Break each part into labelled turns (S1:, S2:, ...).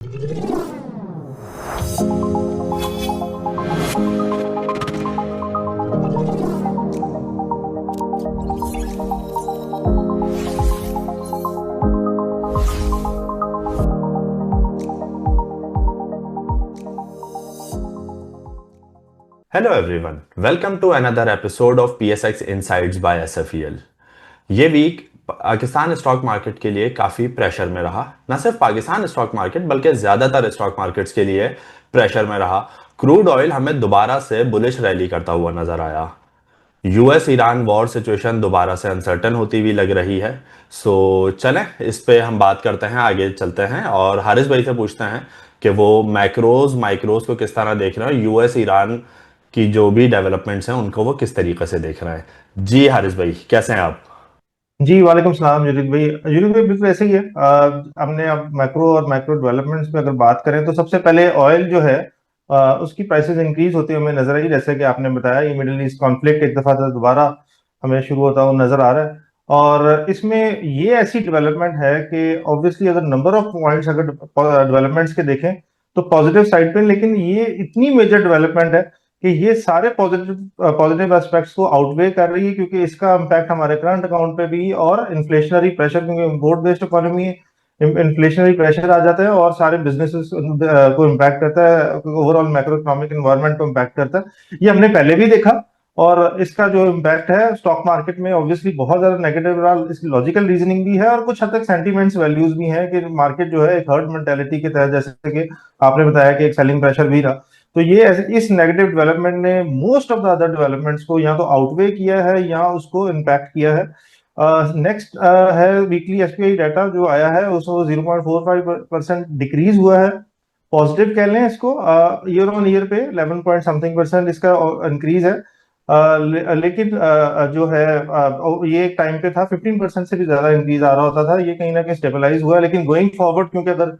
S1: Hello everyone, welcome to another episode of PSX Insights by SFEL। ये week Pakistan stock market के लिए काफ़ी pressure में रहा। न सिर्फ पाकिस्तान स्टॉक मार्केट बल्कि ज़्यादातर स्टॉक मार्केट्स के लिए प्रेशर में रहा। क्रूड ऑयल हमें दोबारा से बुलिश रैली करता हुआ नजर आया। यूएस ईरान वॉर सिचुएशन दोबारा से अनसर्टन होती हुई लग रही है। सो चलें इस पे हम बात करते हैं, आगे चलते हैं और हारिस भाई से पूछते हैं कि वो मैक्रोज माइक्रोज को किस तरह देख रहे हैं, यूएस ईरान की जो भी डेवलपमेंट्स हैं उनको वो किस तरीके से देख रहे हैं। जी हारिस भाई, कैसे हैं आप?
S2: जी वालेकुम सलाम जुलित भाई। जुलित भाई बिल्कुल ऐसे ही है। हमने अब मैक्रो और माइक्रो डेवलपमेंट्स पे अगर बात करें तो सबसे पहले ऑयल जो है उसकी प्राइसेस इंक्रीज होती हुई हमें नजर आई। जैसे कि आपने बताया, ये मिडिल ईस्ट कॉन्फ्लिक्ट एक दफा दोबारा हमें शुरू होता हुआ नजर आ रहा है। और इसमें ये ऐसी डेवलपमेंट है कि ऑब्वियसली अगर नंबर ऑफ पॉइंट्स अगर डेवलपमेंट्स के देखें तो पॉजिटिव साइड पे, लेकिन ये इतनी मेजर डेवलपमेंट है कि ये सारे पॉजिटिव एस्पेक्ट्स को आउटवे कर रही है, क्योंकि इसका इम्पैक्ट हमारे करंट अकाउंट पे भी और इन्फ्लेशनरी प्रेशर, क्योंकि इम्पोर्ट बेस्ड इकोनॉमी है, इन्फ्लेशनरी प्रेशर आ जाता है और सारे बिजनेसेस को इम्पैक्ट करता है, ओवरऑल मैक्रो इकोनॉमिक एनवायरनमेंट को इम्पैक्ट करता है। ये हमने पहले भी देखा। और इसका जो इम्पैक्ट है स्टॉक मार्केट में ऑब्वियसली बहुत ज्यादा नेगेटिव रहा। इसकी लॉजिकल रीजनिंग भी है और कुछ हद तक सेंटीमेंट्स वैल्यूज भी हैं कि मार्केट जो है एक हर्ड मेंटेलिटी के तहत, जैसे कि आपने बताया कि एक सेलिंग प्रेशर भी रहा। तो ये इस नेगेटिव डेवलपमेंट ने most of the other developments को या तो आउटवे किया है या उसको इम्पैक्ट किया है। नेक्स्ट है वीकली एसपीआई डाटा जो आया है, उसको 0.45% डिक्रीज हुआ है। पॉजिटिव कह लें इसको। ईयर ऑन ईयर पे 11 पॉइंट समथिंग परसेंट इसका इंक्रीज है। लेकिन जो है ये एक टाइम पे था 15% से भी ज्यादा इंक्रीज आ रहा होता था। ये कहीं ना कहीं स्टेबलाइज हुआ है, लेकिन गोइंग फॉरवर्ड क्योंकि अगर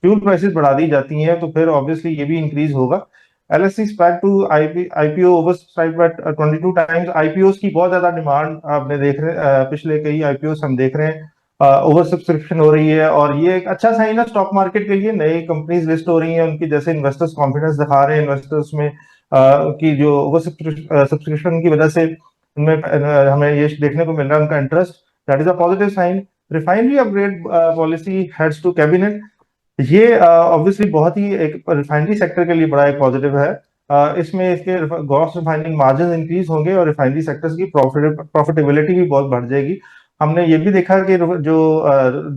S2: फ्यूल प्राइसेस बढ़ा दी जाती हैं तो फिर ऑब्वियसली ये भी इंक्रीज होगा। LSC SPAC to IPO oversubscribed at 22 times. IPOs की बहुत ज्यादा डिमांड आपने देख रहे पिछले कई आईपीओस हम देख रहे हैं ओवर सब्सक्रिप्शन हो रही है, और ये एक अच्छा साइन है स्टॉक मार्केट के लिए। नई कंपनीज लिस्ट हो रही हैं, उनकी जैसे इन्वेस्टर्स कॉन्फिडेंस दिखा रहे हैं इन्वेस्टर्स में की जो ओवर सब्सक्रिप्शन की वजह से उनमें हमें ये देखने को मिल रहा है उनका interest. That is a positive sign. Refinery upgrade policy heads to cabinet. ये ऑब्वियसली बहुत ही एक रिफाइनरी सेक्टर के लिए बड़ा एक पॉजिटिव है। इसमें इसके ग्रॉस रिफाइनिंग मार्जिन इंक्रीज होंगे और रिफाइनरी सेक्टर्स की प्रॉफिटेबिलिटी भी बहुत बढ़ जाएगी। हमने ये भी देखा कि जो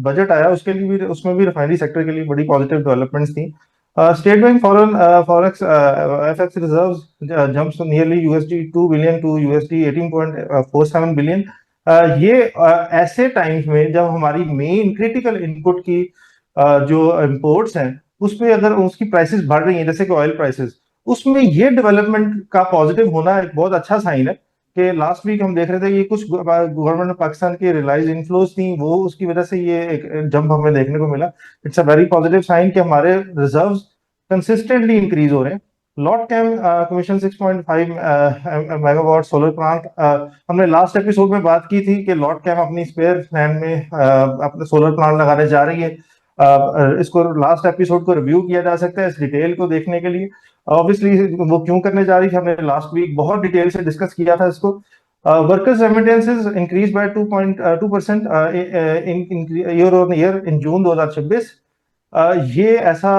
S2: बजट आया उसके लिए भी, उसमें भी रिफाइनरी सेक्टर के लिए बड़ी पॉजिटिव डेवलपमेंट्स थी। State bank foreign forex FX reserves jumps nearly USD 2 billion to USD 18.47 billion. ये ऐसे टाइम्स में जब हमारी मेन क्रिटिकल इनपुट की जो इम्पोर्ट्स हैं उस पे अगर उसकी प्राइसेस बढ़ रही हैं, जैसे कि ऑयल प्राइसेस, उसमें ये डेवलपमेंट का पॉजिटिव होना एक बहुत अच्छा साइन है। कि लास्ट वीक हम देख रहे थे कि कुछ गवर्नमेंट ऑफ पाकिस्तान की रिलाइज इनफ्लोज थी, वो उसकी वजह से ये एक जंप हमें देखने को मिला। It's a very positive sign कि हमारे रिजर्व्स कंसिस्टेंटली इंक्रीज हो रहे हैं। Lotte Chem commission 6.5 megawatt solar plant. हमने लास्ट एपिसोड में बात की थी कि लॉर्ड कैम अपनी स्पेयर लैंड में अपने सोलर प्लांट लगाने जा रही है। इसको लास्ट एपिसोड को रिव्यू किया जा सकता है इस डिटेल को देखने के लिए। ऑब्वियसली वो क्यों करने जा रही थी हमने लास्ट वीक बहुत डिटेल से डिस्कस किया था इसको। Workers remittances increase by 2.2% in year on year in June 2026। ये ऐसा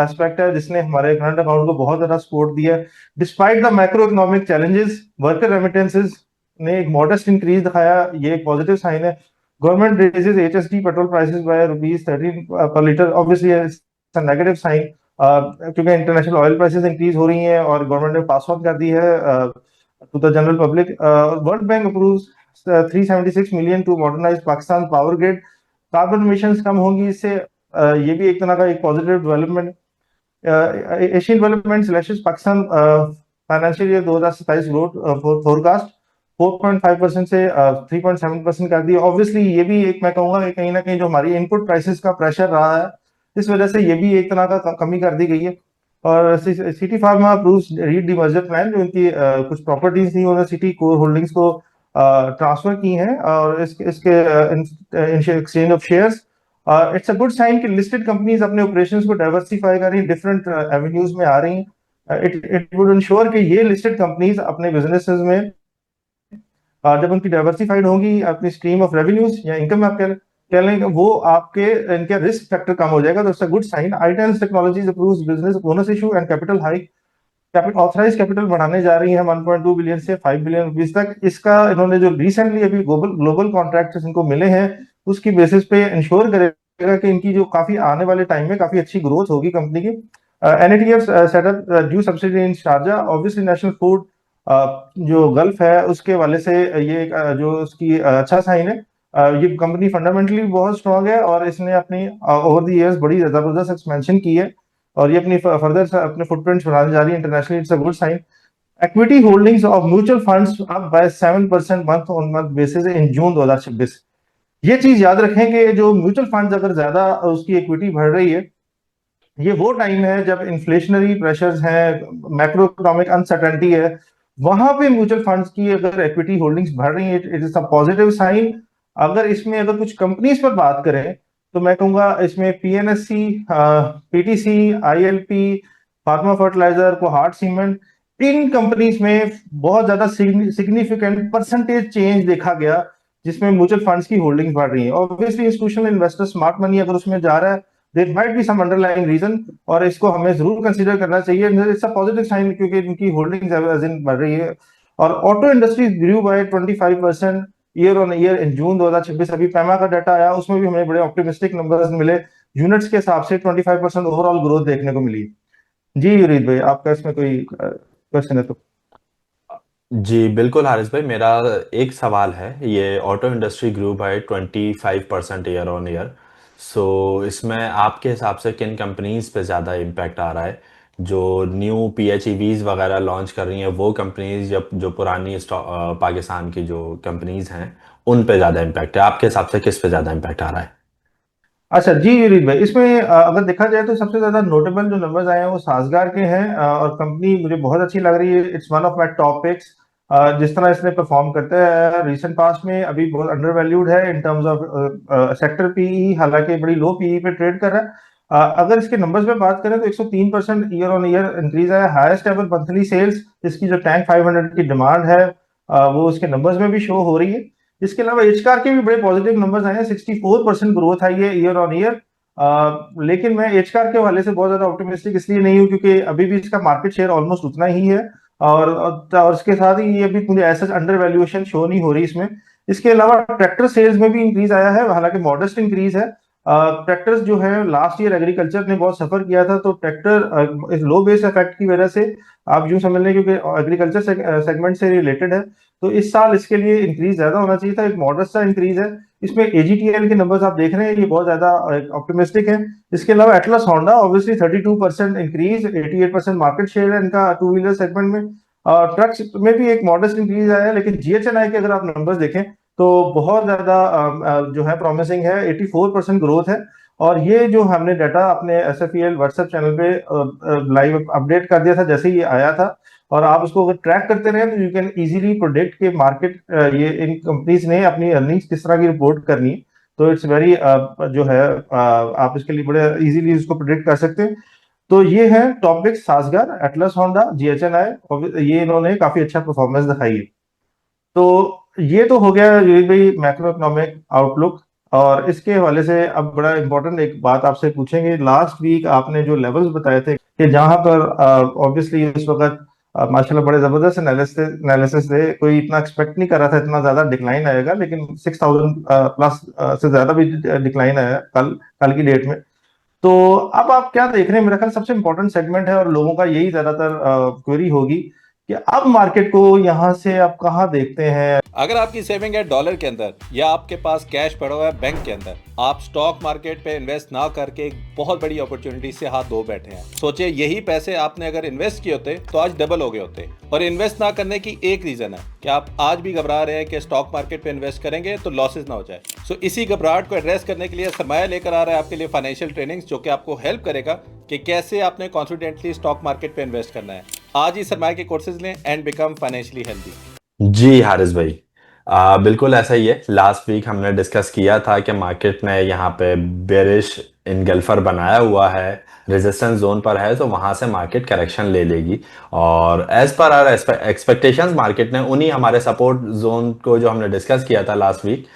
S2: एस्पेक्ट है जिसने हमारे करंट अकाउंट को बहुत ज्यादा सपोर्ट दिया है despite the macro economic challenges. Worker remittances ने एक मॉडेस्ट इंक्रीज दिखाया, ये एक पॉजिटिव साइन है। Government raises HSD petrol prices by ₹13 per litre, obviously negative sign क्योंकि इंटरनेशनल ऑयल प्राइसेस इंक्रीज हो रही हैं और गवर्नमेंट ने पास ऑन कर दी है to the general public. World Bank approves 376 million to modernise Pakistan power grid. Carbon emissions कम होंगी इससे, ये भी एक तरह का एक positive development. Asian development selection Pakistan financial year 2027 growth forecast 4.5% से 3.7% कर दी। ऑब्वियसली ये भी एक, मैं कहूंगा कि कहीं ना कहीं जो हमारी इनपुट प्राइसेस का प्रेशर रहा है इस वजह से ये भी एक तरह का कमी कर दी गई है। और Citi Pharma approves re demerger plan, जो उनकी कुछ प्रॉपर्टीज थी उन्होंने सिटी कोर होल्डिंग्स को ट्रांसफर की हैं और इसके exchange of shares. It's a good sign कि लिस्टेड कंपनीज अपने ऑपरेशंस को डाइवर्सिफाई कर रही हैं, डिफरेंट एवेन्यूज में आ रही हैं। इट इट वुड इंश्योर कि ये लिस्टेड कंपनीज अपने बिजनेसेस में जब उनकी डाइवर्सिफाइड होंगी, अपनी स्ट्रीम ऑफ रेवेन्यूज या इनकम आप कह लें, वो आपके इनका रिस्क फैक्टर कम हो जाएगा, तो इट्स अ गुड साइन। आईटेल्स technologies approves business bonus issue and capital hike. Capital authorise capital बढ़ाने जा रही है 1.2 बिलियन से 5 बिलियन रुपीज तक। इसका इन्होंने जो रिसेंटली अभी ग्लोबल ग्लोबल कॉन्ट्रैक्ट इनको मिले हैं, उसकी बेसिस पे इंश्योर करेगा कि इनकी जो काफी आने वाले टाइम में काफी अच्छी ग्रोथ होगी कंपनी की। NATF setup due subsidy in Sharjah. Obviously national food जो गल्फ है उसके वाले से ये जो उसकी अच्छा साइन है। ये कंपनी फंडामेंटली बहुत स्ट्रांग है और इसने अपनी ओवर द इयर्स बड़ी जबरदस्त एक्सपेंशन की है और ये अपनी फर्दर अपने फुटप्रिंट्स बनाने जा रही है internationally. It's a good sign. Equity holdings of mutual funds up by 7% month on month basis in June 2026। ये चीज याद रखें कि जो म्यूचुअल फंड्स अगर ज्यादा उसकी इक्विटी बढ़ रही है, ये वो टाइम है जब इन्फ्लेशनरी प्रेशर्स हैं, मैक्रो इकोनॉमिक अनसर्टेनिटी है। वहां पे म्यूचुअल फंड्स की अगर इक्विटी होल्डिंग्स बढ़ रही है, it is a positive sign. अगर इसमें अगर कुछ कंपनीज पर बात करें तो मैं कहूंगा इसमें PNSC, PTC, ILP, pharma fertiliser, कोहार्ट सीमेंट, इन कंपनीज में बहुत ज्यादा सिग्निफिकेंट परसेंटेज चेंज देखा गया जिसमें म्यूचुअल फंड्स की होल्डिंग्स बढ़ रही है। Obviously institutional investor smart money अगर उसमें जा रहा है, there might be some underlying reason और इसको हमें जरूर कंसीडर करना चाहिए। इट्स अ पॉजिटिव साइन क्योंकि इनकी होल्डिंग्स एज इन बढ़ रही है। और auto industry grew by 25% year on year in June 2026। अभी पैमा का डाटा आया, उसमें भी हमें बड़े ऑप्टिमिस्टिक नंबर्स मिले। यूनिट्स के हिसाब से 25% ओवरऑल ग्रोथ देखने को मिली। जी यूरित भाई, आपका इसमें कोई क्वेश्चन है तो?
S1: जी बिल्कुल हारिस भाई, मेरा एक सवाल है। ये auto industry grew by 25% year on year. So इसमें आपके हिसाब से किन कंपनीज पे ज़्यादा इम्पैक्ट आ रहा है? जो न्यू पीएचईवीज वगैरह लॉन्च कर रही हैं वो कंपनीज, या जो पुरानी पाकिस्तान की जो कंपनीज हैं उन पे ज़्यादा इम्पैक्ट है? आपके हिसाब से किस पे ज़्यादा इम्पैक्ट आ रहा है?
S2: अच्छा जी यूरित भाई, इसमें अगर देखा जाए तो सबसे ज्यादा नोटेबल जो नंबर्स आए हैं वो साजगार के हैं। और कंपनी मुझे बहुत अच्छी लग रही है। It's one of my top picks. जिस तरह इसने परफॉर्म करता है रिसेंट पास्ट में, अभी बहुत अंडर वैल्यूड है in terms of sector PE, हालांकि बड़ी लो पीई पे ट्रेड कर रहा है। अगर इसके नंबर्स पे बात करें तो 103% ईयर ऑन ईयर इंक्रीज है। हाईएस्ट एवर मंथली सेल्स, इसकी जो टैंक 500 की डिमांड है वो उसके नंबर्स में भी शो हो रही है। इसके अलावा एच कार के भी बड़े पॉजिटिव नंबर्स आए हैं। 64% ग्रोथ आई है ईयर ऑन ईयर। लेकिन मैं एच कार के वाले से बहुत ज्यादा ऑप्टिमिस्टिक इसलिए नहीं हूँ क्योंकि अभी भी इसका मार्केट शेयर ऑलमोस्ट उतना ही है। और इसके साथ ही ये भी मुझे ऐसा अंडर वैल्यूएशन शो नहीं हो रही इसमें। इसके अलावा ट्रैक्टर सेल्स में भी इंक्रीज आया है, हालांकि मॉडेस्ट इंक्रीज है। ट्रैक्टर्स जो है लास्ट ईयर एग्रीकल्चर ने बहुत सफर किया था, तो ट्रैक्टर इस लो बेस इफेक्ट की वजह से आप यूं समझ लें क्योंकि एग्रीकल्चर सेगमेंट से रिलेटेड है, तो इस साल इसके लिए इंक्रीज ज्यादा होना चाहिए था। एक मॉडरेट सा इंक्रीज है। इसमें एजीटीएल के नंबर्स आप देख रहे हैं, ये बहुत ज्यादा ऑप्टिमिस्टिक है। इसके अलावा Atlas Honda obviously 32% increase, 88% market share है इनका टू व्हीलर सेगमेंट में। ट्रक्स में भी एक मॉडरेट इंक्रीज आया है, लेकिन जीएचएनआई के अगर आप नंबर्स देखें तो बहुत ज्यादा जो है प्रॉमिसिंग है। 84% ग्रोथ है। और ये जो हमने डाटा अपने एस एफ व्हाट्सएप चैनल पे लाइव अपडेट कर दिया था जैसे ही ये आया था, और आप उसको अगर ट्रैक करते रहे तो यू कैन इजीली प्रोडिक्ट के मार्केट ये इन कंपनीज ने अपनी अर्निंग्स किस तरह की रिपोर्ट करनी है। तो इट्स वेरी जो है आप इसके लिए बड़े इजीली उसको प्रोडिक्ट कर सकते हैं। तो ये है टॉपिक सासगार, एटलस होंडा, जीएचएनआई, ये इन्होंने काफी अच्छा परफॉर्मेंस दिखाई है। तो ये तो हो गया ये भाई मैक्रो इकोनॉमिक आउटलुक। और इसके हवाले से अब बड़ा इंपॉर्टेंट एक बात आपसे पूछेंगे। लास्ट वीक आपने जो लेवल्स बताए थे कि जहां पर ऑब्वियसली उस वक्त माशाल्लाह बड़े जबरदस्त एनालिसिस थे, कोई इतना एक्सपेक्ट नहीं कर रहा था इतना ज्यादा डिक्लाइन आएगा, लेकिन 6000 प्लस से ज्यादा भी डिक्लाइन आया कल की डेट में। तो अब आप क्या देख रहे हैं? मेरा ख्याल सबसे इंपॉर्टेंट सेगमेंट है और लोगों का यही ज्यादातर क्वेरी होगी कि अब मार्केट को यहाँ से आप कहाँ देखते हैं।
S3: अगर आपकी सेविंग है डॉलर के अंदर या आपके पास कैश पड़ा हुआ है बैंक के अंदर, आप स्टॉक मार्केट पे इन्वेस्ट ना करके एक बहुत बड़ी अपॉर्चुनिटी से हाथ धो बैठे हैं। सोचिए यही पैसे आपने अगर इन्वेस्ट किए होते तो आज डबल हो गए होते। और इन्वेस्ट ना करने की एक रीजन है कि आप आज भी घबरा रहे हैं कि स्टॉक मार्केट पे इन्वेस्ट करेंगे तो लॉसेस ना हो जाए। सो इसी घबराहट को एड्रेस करने के लिए सरमाया लेकर आ रहा है आपके लिए फाइनेंशियल ट्रेनिंग्स, जो कि आपको हेल्प करेगा कि कैसे आपने कॉन्फिडेंटली स्टॉक मार्केट पे इन्वेस्ट करना है। आज ही सरमाया के कोर्सेज लें एंड बिकम फाइनेंशियली हेल्दी।
S1: जी हारिस भाई, बिल्कुल ऐसा ही है। लास्ट वीक हमने डिस्कस किया था कि मार्केट ने यहाँ पे बेरिश इनगल्फर बनाया हुआ है, रेजिस्टेंस जोन पर है, तो वहां से मार्केट करेक्शन ले लेगी। और as per our expectations market ने उन्हीं हमारे सपोर्ट जोन को जो हमने डिस्कस किया था लास्ट वीक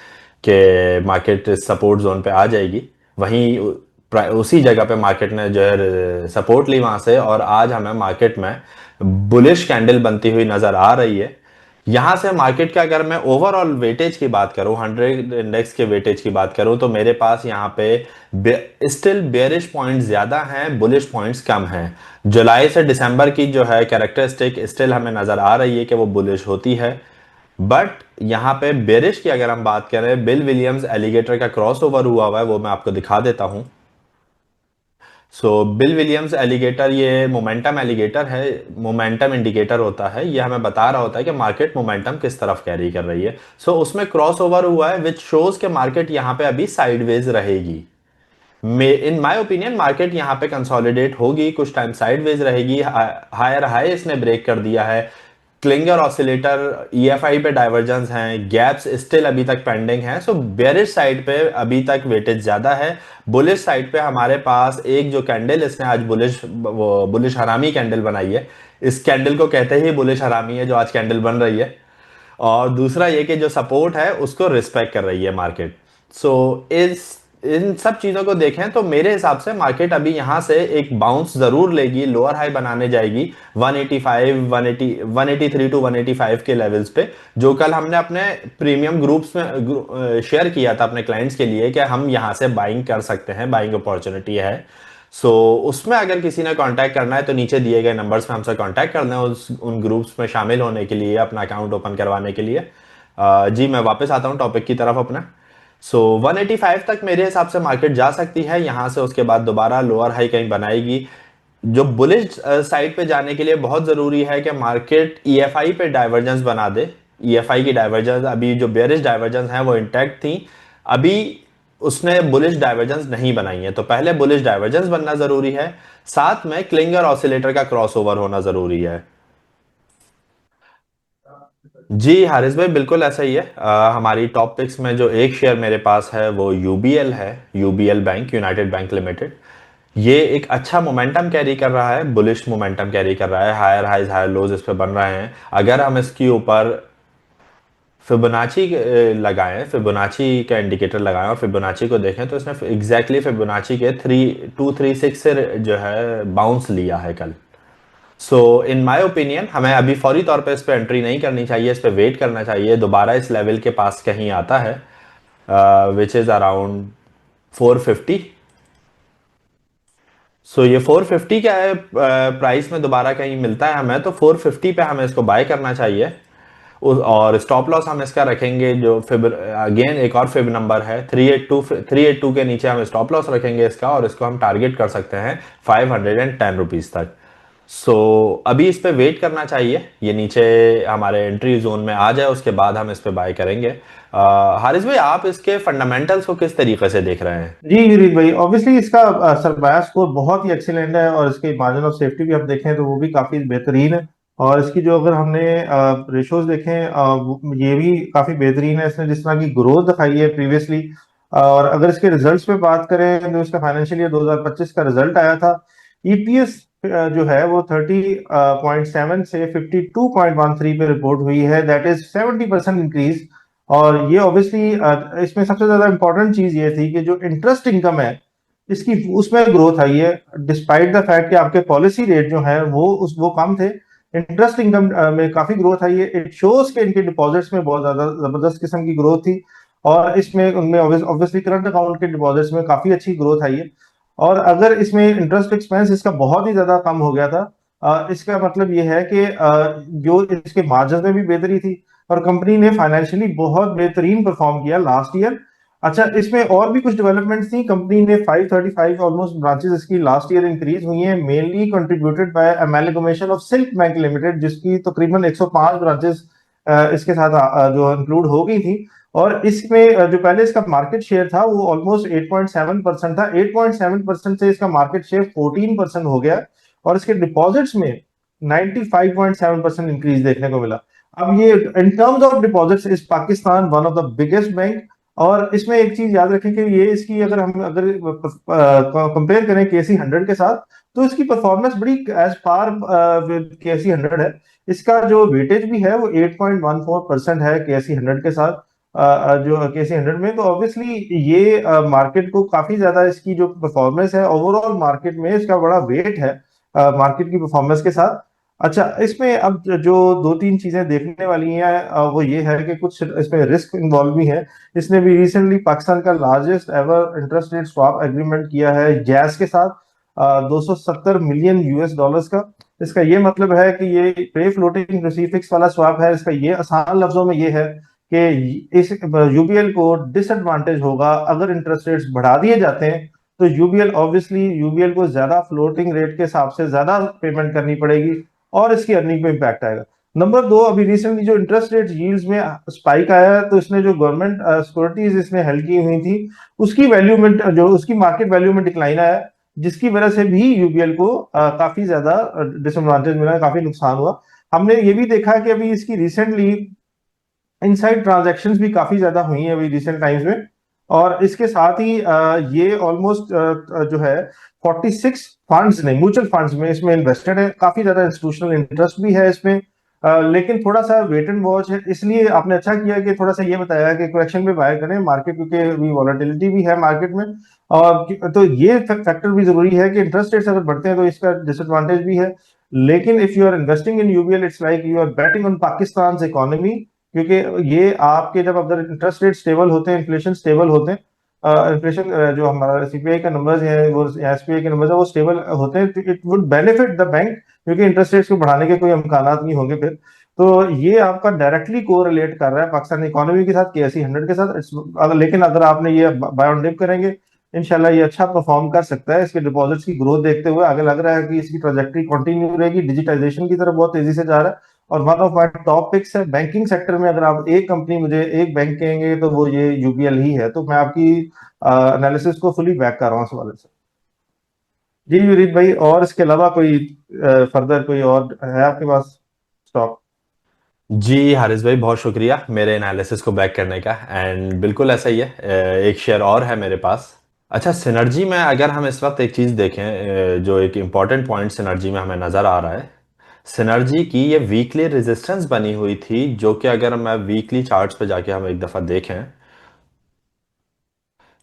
S1: कि मार्केट सपोर्ट जोन पे आ जाएगी, वहीं उसी जगह पे मार्केट ने जो है सपोर्ट ली वहां से, और आज हमें मार्केट में बुलिश कैंडल बनती हुई नजर आ रही है। यहां से मार्केट का अगर मैं ओवरऑल वेटेज की बात करूं, 100 इंडेक्स के वेटेज की बात करूं, तो मेरे पास यहां पे स्टिल बेरिश पॉइंट्स ज्यादा हैं, बुलिश पॉइंट्स कम हैं। जुलाई से दिसंबर की जो है कैरेक्टरिस्टिक स्टिल हमें नजर आ रही है कि वो बुलिश होती है। बट यहाँ पे बेरिश की अगर हम बात करें, बिल विलियम्स एलिगेटर का क्रॉस ओवर हुआ है, वो मैं आपको दिखा देता हूं। बिल विलियम्स एलिगेटर ये मोमेंटम एलिगेटर है, मोमेंटम इंडिकेटर होता है। ये हमें बता रहा होता है कि मार्केट मोमेंटम किस तरफ कैरी कर रही है। उसमें क्रॉस ओवर हुआ है विच शोज के मार्केट यहाँ पे अभी साइडवेज रहेगी। इन माय ओपिनियन मार्केट यहाँ पे कंसोलिडेट होगी, कुछ टाइम साइडवेज रहेगी। हायर हाई इसने ब्रेक कर दिया है। क्लिंगर ऑसिलेटर ईएफआई पे डाइवर्जेंस हैं, गैप्स स्टिल अभी तक पेंडिंग हैं। बेरिश साइड पे अभी तक वेटेज ज्यादा है। बुलिश साइड पे हमारे पास एक जो कैंडल इसने आज बुलिश हरामी कैंडल बनाई है, इस कैंडल को कहते ही बुलिश हरामी है जो आज कैंडल बन रही है। और दूसरा ये कि जो सपोर्ट है उसको रिस्पेक्ट कर रही है मार्केट। इस इन सब चीजों को देखें तो मेरे हिसाब से मार्केट अभी यहां से एक बाउंस जरूर लेगी, लोअर हाई बनाने जाएगी 185 180 183 टू 185 के लेवल्स पे, जो कल हमने अपने प्रीमियम ग्रुप्स में शेयर किया था अपने क्लाइंट्स के लिए कि हम यहां से बाइंग कर सकते हैं, बाइंग अपॉर्चुनिटी है। उसमें अगर किसी ने कांटेक्ट करना है तो नीचे दिए गए नंबर्स पे हमसे कांटेक्ट करना है उन ग्रुप्स में शामिल होने के लिए, अपना अकाउंट ओपन करवाने के लिए। जी मैं वापस आता हूँ टॉपिक की तरफ अपना। 185 तक मेरे हिसाब से मार्केट जा सकती है यहां से, उसके बाद दोबारा लोअर हाई कहीं बनाएगी। जो बुलिश साइड पे जाने के लिए बहुत जरूरी है कि मार्केट ईएफआई पे डाइवर्जेंस बना दे। ईएफआई की डाइवर्जेंस, अभी जो बेरिश डाइवर्जेंस है वो इंटैक्ट थी, अभी उसने बुलिश डाइवर्जेंस नहीं बनाई है, तो पहले बुलिश डाइवर्जेंस बनना जरूरी है। साथ में क्लिंगर ऑसिलेटर का क्रॉसओवर होना जरूरी है। जी हारिस भाई बिल्कुल ऐसा ही है। हमारी टॉप पिक्स में जो एक शेयर मेरे पास है वो यूबीएल है, UBL bank, United bank limited. ये एक अच्छा मोमेंटम कैरी कर रहा है, बुलिश मोमेंटम कैरी कर रहा है। हायर हाइज हायर लोज इस पे बन रहे हैं। अगर हम इसके ऊपर फिबोनाची लगाएं, फिबोनाची का इंडिकेटर लगाएं और फिबोनाची को देखें तो इसने एग्जैक्टली फिबोनाची के 3236 से जो है बाउंस लिया है कल। इन माय ओपिनियन हमें अभी फौरी तौर पे इस पे एंट्री नहीं करनी चाहिए, इस पे वेट करना चाहिए। दोबारा इस लेवल के पास कहीं आता है विच इज अराउंड 450। ये 450 क्या है प्राइस में दोबारा कहीं मिलता है हमें, तो 450 पे हमें इसको बाय करना चाहिए। और स्टॉप लॉस हम इसका रखेंगे जो फिब, अगेन एक और फिब नंबर है 382 के नीचे हम स्टॉप लॉस रखेंगे इसका, और इसको हम टारगेट कर सकते हैं 510 रुपीज तक। अभी इस पे वेट करना चाहिए, ये नीचे हमारे एंट्री जोन में आ जाए उसके बाद हम इस पे बाय करेंगे। हारिस भाई आप इसके फंडामेंटल्स को किस तरीके से देख रहे हैं?
S2: जी यूरिक भाई, ऑब्वियसली इसका सरमाया स्कोर बहुत ही एक्सीलेंट है और इसके मार्जिन ऑफ सेफ्टी भी हम देखें तो वो भी काफी बेहतरीन है। और इसकी जो अगर हमने रेशोज देखें ये भी काफी बेहतरीन है। इसने जिस तरह की ग्रोथ दिखाई है प्रीवियसली, और अगर इसके रिजल्ट्स पे बात करें तो इसका फाइनेंशियल ईयर 2025 का रिजल्ट आया था, ईपीएस जो है वो 30.7 से 52.13 पे रिपोर्ट हुई है, दैट इज 70% इंक्रीज। और ये ऑब्वियसली इसमें सबसे ज्यादा इंपॉर्टेंट चीज ये थी कि जो इंटरेस्ट इनकम है इसकी उसमें ग्रोथ आई है, डिस्पाइट द फैक्ट कि आपके पॉलिसी रेट जो है वो कम थे। इंटरेस्ट इनकम में काफी ग्रोथ आई है। इट शोज के इनके डिपॉजिट्स में बहुत ज्यादा जबरदस्त किस्म की ग्रोथ थी, और इसमें उनमें ऑब्वियसली करंट अकाउंट के डिपॉजिट्स में काफी अच्छी ग्रोथ आई है। और अगर इसमें इंटरेस्ट एक्सपेंस इसका बहुत ही ज्यादा कम हो गया था, इसका मतलब ये है कि जो इसके मार्जिन में भी बेहतरी थी, और कंपनी ने फाइनेंशियली बहुत बेहतरीन परफॉर्म किया लास्ट ईयर। अच्छा, इसमें और भी कुछ डेवलपमेंट्स थी। कंपनी ने 535 ऑलमोस्ट ब्रांचेस इसकी लास्ट ईयर इंक्रीज हुई हैं, mainly contributed bye amalgamation of silk bank limited, जिसकी तकरीबन 105 ब्रांचेस इसके साथ जो इंक्लूड हो गई थी। और इसमें जो पहले इसका मार्केट शेयर था वो ऑलमोस्ट 8.7% था, 8.7% से इसका मार्केट शेयर 14% हो गया, और इसके डिपॉजिट्स में 95.7% इंक्रीज देखने को मिला। अब ये इन terms of deposits is Pakistan one of the biggest bank. और इसमें एक चीज याद रखें कि ये इसकी अगर कंपेयर करें KC 100 के साथ, तो इसकी परफॉर्मेंस बड़ी एज पार विद KC 100 है। इसका जो वेटेज भी है वो 8.14% है KC 100 के साथ, जो KC 100 में। तो ऑब्वियसली ये मार्केट को काफी ज्यादा, इसकी जो परफॉर्मेंस है ओवरऑल मार्केट में इसका बड़ा वेट है मार्केट की परफॉर्मेंस के साथ। अच्छा, इसमें अब जो दो तीन चीजें देखने वाली हैं वो ये है कि कुछ इसमें रिस्क इन्वॉल्व भी है। इसने भी रिसेंटली पाकिस्तान का largest ever interest rate swap agreement किया है जैज के साथ, 270 मिलियन US डॉलर्स का। इसका ये मतलब है कि ये पे फ्लोटिंग रिसीव फिक्स वाला स्वैप है। इसका ये आसान लफ्जों में ये है कि इस UBL को डिसएडवांटेज होगा अगर इंटरेस्ट रेट्स बढ़ा दिए जाते हैं, तो यूबीएल को ज्यादा फ्लोटिंग रेट के हिसाब से ज्यादा पेमेंट करनी पड़ेगी और इसकी अर्निंग पे इम्पैक्ट आएगा। नंबर दो, अभी रिसेंटली जो इंटरेस्ट रेट यील्ड्स में स्पाइक आया है, तो इसने जो गवर्नमेंट सिक्योरिटीज इसने हेल्ड की हुई थी उसकी वैल्यू में, जो उसकी मार्केट वैल्यू में डिक्लाइन आया है, जिसकी वजह से भी यूबीएल को काफी ज्यादा डिसएडवांटेज मिला, काफी नुकसान हुआ। हमने ये भी देखा कि अभी इसकी रिसेंटली इनसाइड ट्रांजैक्शंस भी काफी ज्यादा हुई हैं अभी रिसेंट टाइम्स में। और इसके साथ ही ये ऑलमोस्ट जो है 46 फंड्स ने, म्यूचुअल फंड्स में इसमें इन्वेस्टेड है। काफी ज्यादा इंस्टीट्यूशनल इंटरेस्ट भी है इसमें, लेकिन थोड़ा सा वेट एंड वॉच है। इसलिए आपने अच्छा किया कि थोड़ा सा ये बताया कि करेक्शन पे बाय करें मार्केट, क्योंकि अभी वॉलेटिलिटी भी है मार्केट में। और तो ये फैक्टर भी जरूरी है कि इंटरेस्ट रेट्स अगर बढ़ते हैं तो इसका डिसएडवांटेज भी है। लेकिन if you are investing in UBL, it's like you are betting on Pakistan economy, क्योंकि ये आपके जब अगर इंटरेस्ट रेट स्टेबल होते हैं, इन्फ्लेशन स्टेबल होते हैं, इन्फ्लेशन जो हमारा सीपीआई का नंबर्स है वो, एसपीआई के नंबर्स है वो स्टेबल होते हैं, तो it would benefit the bank, क्योंकि इंटरेस्ट रेट्स को बढ़ाने के कोई इम्कान नहीं होंगे फिर। तो ये आपका डायरेक्टली को रिलेट कर रहा है पाकिस्तानी इकोनॉमी के साथ, KC 100 के साथ। लेकिन अगर आपने ये बाय ऑन डिप करेंगे, इंशाल्लाह ये अच्छा परफॉर्म कर सकता है। इसके डिपॉजिट्स की ग्रोथ देखते हुए आगे लग रहा है कि इसकी ट्रैजेक्टरी कंटिन्यू रहेगी, डिजिटाइजेशन की तरफ बहुत तेजी से जा रहा है। और one of my top picks है बैंकिंग सेक्टर में। अगर आप एक कंपनी मुझे एक बैंक कहेंगे तो वो ये यूबीएल ही है। तो मैं आपकी एनालिसिस को फुली बैक कर रहा हूँ इस हवाले से। जी विरीत भाई, और इसके अलावा कोई फर्दर कोई और है आपके पास स्टॉक?
S1: जी हारिस भाई, बहुत शुक्रिया मेरे एनालिसिस को बैक करने का। एंड बिल्कुल ऐसा ही है, एक शेयर और है मेरे पास। अच्छा, सिनर्जी में अगर हम इस वक्त एक चीज़ देखें, जो एक इम्पॉर्टेंट पॉइंट सिनर्जी में हमें नज़र आ रहा है, सिनर्जी की ये वीकली रेजिस्टेंस बनी हुई थी, जो कि अगर मैं वीकली चार्ट्स पे जाके हम एक दफ़ा देखें,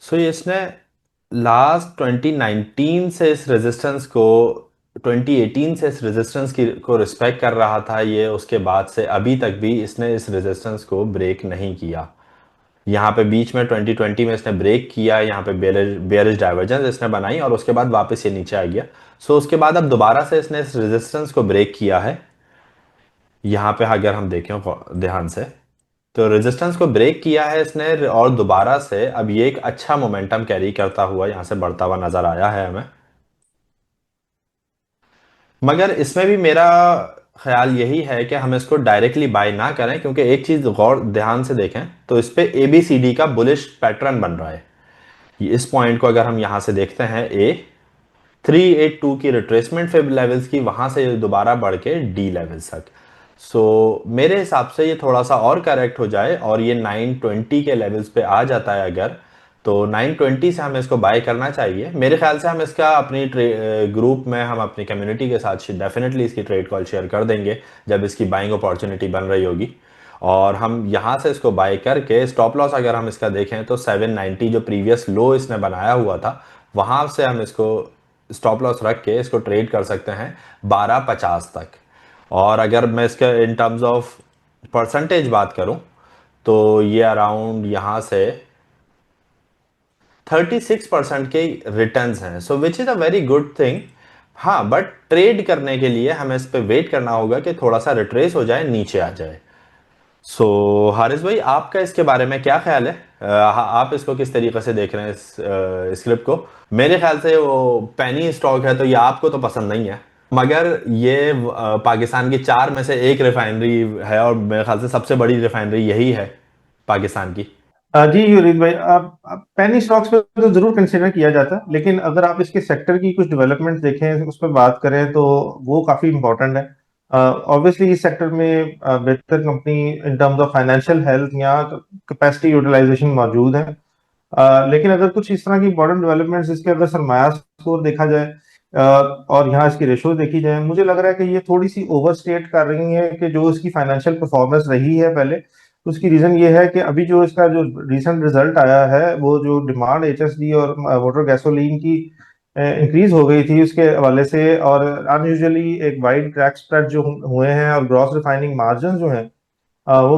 S1: सो ये इसने लास्ट 2019 से इस रेजिस्टेंस को, 2018 से इस रेजिस्टेंस की को रिस्पेक्ट कर रहा था ये, उसके बाद से अभी तक भी इसने इस रेजिस्टेंस को ब्रेक नहीं किया। यहाँ पे बीच में 2020 में इसने ब्रेक किया, यहाँ पे बेयरिश डाइवर्जेंस इसने बनाई और उसके बाद वापस ये नीचे आ गया। सो उसके बाद अब दोबारा से इसने इस रेजिस्टेंस को ब्रेक किया है। यहाँ पे अगर हम देखें ध्यान से, तो रेजिस्टेंस को ब्रेक किया है इसने और दोबारा से अब ये एक अच्छा मोमेंटम कैरी करता हुआ यहाँ से बढ़ता हुआ नजर आया है हमें। मगर इसमें भी मेरा ख्याल यही है कि हम इसको डायरेक्टली बाय ना करें, क्योंकि एक चीज गौर ध्यान से देखें तो इस पे ABCD का बुलिश पैटर्न बन रहा है। इस पॉइंट को अगर हम यहां से देखते हैं, 382 की रिट्रेसमेंट फिब लेवल्स की, वहां से दोबारा बढ़ के D लेवल्स तक। सो मेरे हिसाब से ये थोड़ा सा और करेक्ट हो जाए और ये 920 के लेवल्स पे आ जाता है अगर, तो 920 से हमें इसको बाय करना चाहिए। मेरे ख्याल से हम इसका अपनी ग्रुप में, हम अपनी कम्युनिटी के साथ डेफिनेटली इसकी ट्रेड कॉल शेयर कर देंगे जब इसकी बाइंग अपॉर्चुनिटी बन रही होगी। और हम यहाँ से इसको बाय करके स्टॉप लॉस अगर हम इसका देखें तो 790 जो प्रीवियस लो इसने बनाया हुआ था, वहां से हम इसको स्टॉप लॉस रख के इसको ट्रेड कर सकते हैं 1250 तक। और अगर मैं इसके इन टर्म्स ऑफ परसेंटेज बात करूं, तो ये अराउंड यहाँ से 36% के रिटर्न्स हैं, so which is a very good thing. हाँ, बट ट्रेड करने के लिए हमें इस पे वेट करना होगा कि थोड़ा सा रिट्रेस हो जाए, नीचे आ जाए। सो हारिस भाई, आपका इसके बारे में क्या ख्याल है? आप इसको किस तरीके से देख रहे हैं इस क्लिप को? मेरे ख्याल से वो पेनी स्टॉक है, तो ये आपको तो पसंद नहीं है, मगर ये पाकिस्तान की 4 में से एक रिफाइनरी है और मेरे ख्याल से सबसे बड़ी रिफाइनरी यही है पाकिस्तान की।
S2: जी युरीत भाई, आप पेनी स्टॉक्स पे तो जरूर कंसिडर किया जाता है, लेकिन अगर आप इसके सेक्टर की कुछ डेवलपमेंट देखें, उस पर बात करें, तो वो काफी इंपॉर्टेंट है। ऑब्वियसली इस सेक्टर में बेहतर company in terms of financial health या कैपेसिटी यूटिलाइजेशन मौजूद है। लेकिन अगर कुछ इस तरह की मॉडर्न डेवलपमेंट्स, इसके अगर सरमाया स्कोर देखा जाए और यहाँ इसकी रेशो देखी जाए, मुझे लग रहा है कि ये थोड़ी सी ओवरस्टेट कर रही है कि जो इसकी फाइनेंशियल परफॉर्मेंस रही है पहले। उसकी रीजन ये है कि अभी जो इसका जो रिसेंट रिजल्ट आया है, वो जो डिमांड एचएसडी और मोटर गैसोलीन की इंक्रीज हो गई थी उसके हवाले से, और अनयूजुअली एक वाइड क्रैक स्प्रेड जो हुए हैं और ग्रॉस रिफाइनिंग मार्जिन जो हैं वो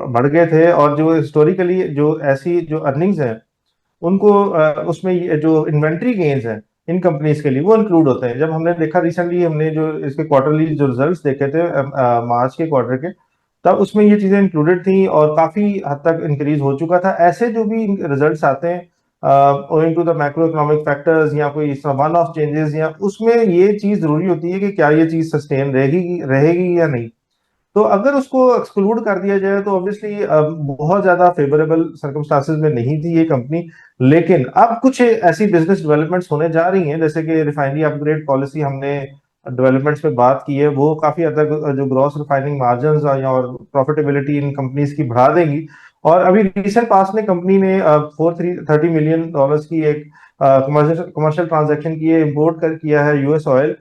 S2: बढ़ गए थे। और जो हिस्टोरिकली जो ऐसी जो अर्निंग्स हैं उनको उसमें जो इन्वेंट्री गेन्स हैं इन कंपनीज के लिए वो इंक्लूड होते हैं। जब हमने देखा रिसेंटली, हमने जो इसके क्वार्टरली जो रिजल्ट्स देखे थे मार्च के क्वार्टर के, तब उसमें ये चीजें इंक्लूडेड थी और काफी हद तक इंक्रीज हो चुका था। ऐसे जो भी रिजल्ट्स आते हैं owing to the macro economic factors या कोई इस वन ऑफ चेंजेस, या उसमें ये चीज जरूरी होती है कि क्या ये चीज सस्टेन रहेगी रहेगी या नहीं। तो अगर उसको एक्सक्लूड कर दिया जाए तो ऑब्वियसली बहुत ज्यादा फेवरेबल सर्कमस्टांसेस में नहीं थी ये कंपनी। लेकिन अब कुछ ऐसी बिजनेस डेवलपमेंट्स होने जा रही हैं, जैसे कि रिफाइनरी अपग्रेड पॉलिसी, हमने डेवलपमेंट्स पे बात की है, वो काफी हद तक जो ग्रॉस रिफाइनिंग मार्जिन और प्रॉफिटेबिलिटी इन कंपनीज की बढ़ा देंगी। और अभी रिसेंट पास में कंपनी ने $430 million की एक कमर्शियल ट्रांजैक्शन की है, इम्पोर्ट कर किया है यूएस ऑयल।